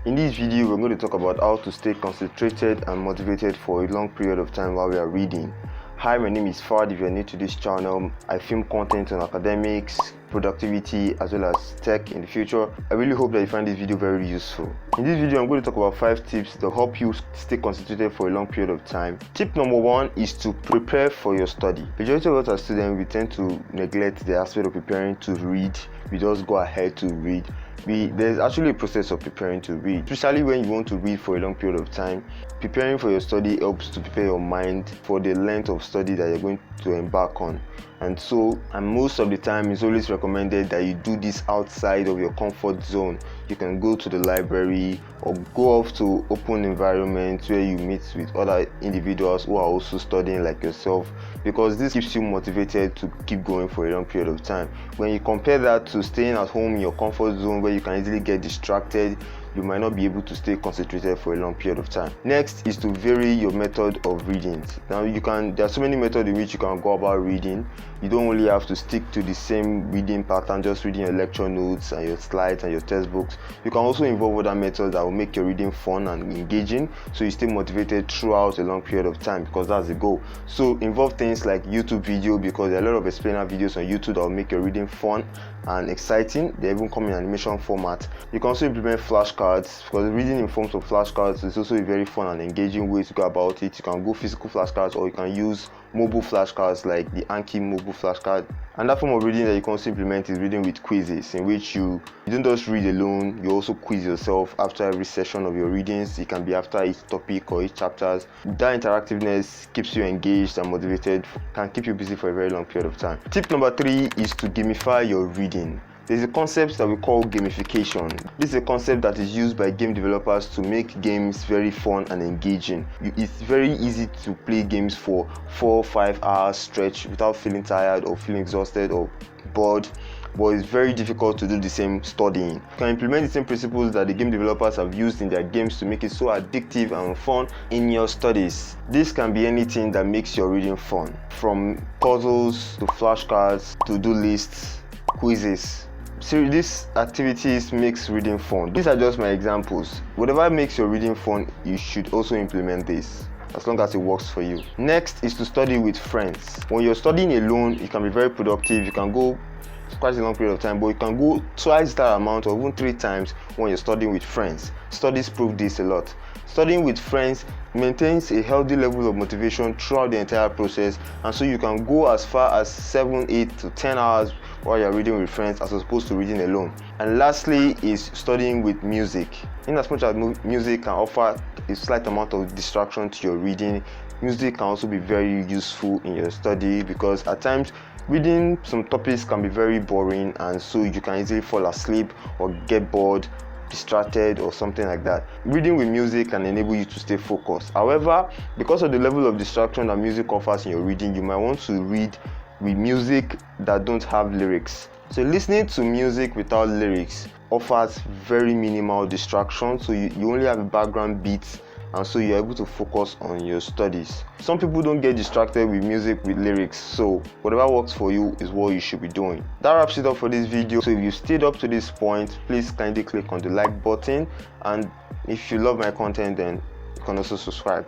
In this video, we're going to talk about how to stay concentrated and motivated for a long period of time while we are reading. Hi, my name is Fad. If you're new to this channel, I film content on academics, productivity, as well as tech in the future. I really hope that you find this video very useful. In this video, I'm going to talk about 5 tips that help you stay concentrated for a long period of time. Tip number 1 is to prepare for your study. Majority of us as students, we tend to neglect the aspect of preparing to read. We just go ahead to read. There's actually a process of preparing to read, especially when you want to read for a long period of time. Preparing for your study helps to prepare your mind for the length of study that you're going to embark on. And most of the time, it's always recommended that you do this outside of your comfort zone. You can go to the library or go off to open environments where you meet with other individuals who are also studying like yourself, because this keeps you motivated to keep going for a long period of time. When you compare that to staying at home in your comfort zone where you can easily get distracted, you might not be able to stay concentrated for a long period of time. Next is to vary your method of reading. Now there are so many methods in which you can go about reading. You don't only have to stick to the same reading pattern, just reading your lecture notes and your slides and your textbooks. You can also involve other methods that will make your reading fun and engaging, so you stay motivated throughout a long period of time, because that's the goal. So involve things like YouTube video, because there are a lot of explainer videos on YouTube that will make your reading fun and exciting. They even come in animation format. You can also implement flashcards, because reading in forms of flashcards is also a very fun and engaging way to go about it. You can go physical flashcards, or you can use mobile flashcards like the Anki mobile flashcard. Another form of reading that you can also implement is reading with quizzes, in which you don't just read alone, you also quiz yourself after every session of your readings. It can be after each topic or each chapters. That interactiveness keeps you engaged and motivated, can keep you busy for a very long period of time. Tip number 3 is to gamify your reading. There's a concept that we call gamification. This is a concept that is used by game developers to make games very fun and engaging. It's very easy to play games for 4 or 5 hours stretch without feeling tired or feeling exhausted or bored, but it's very difficult to do the same studying. You can implement the same principles that the game developers have used in their games to make it so addictive and fun in your studies. This can be anything that makes your reading fun, from puzzles to flashcards, to-do lists, quizzes. So these activities makes reading fun. These are just my examples. Whatever makes your reading fun, you should also implement this, as long as it works for you. Next is to study with friends. When you're studying alone, you can be very productive. You can go quite a long period of time, but you can go twice that amount or even 3 times when you're studying with friends. Studies prove this a lot. Studying with friends maintains a healthy level of motivation throughout the entire process, and so you can go as far as 7, 8 to 10 hours while you're reading with friends as opposed to reading alone. And lastly is studying with music. In as much as music can offer a slight amount of distraction to your reading, music can also be very useful in your study, because at times reading some topics can be very boring, and so you can easily fall asleep or get bored, distracted or something like that. Reading with music can enable you to stay focused. However, because of the level of distraction that music offers in your reading, you might want to read with music that don't have lyrics. So listening to music without lyrics offers very minimal distraction, so you only have a background beat, and so you're able to focus on your studies. Some people don't get distracted with music with lyrics, so whatever works for you is what you should be doing. That wraps it up for this video. So if you stayed up to this point, please kindly click on the like button, and if you love my content, then you can also subscribe.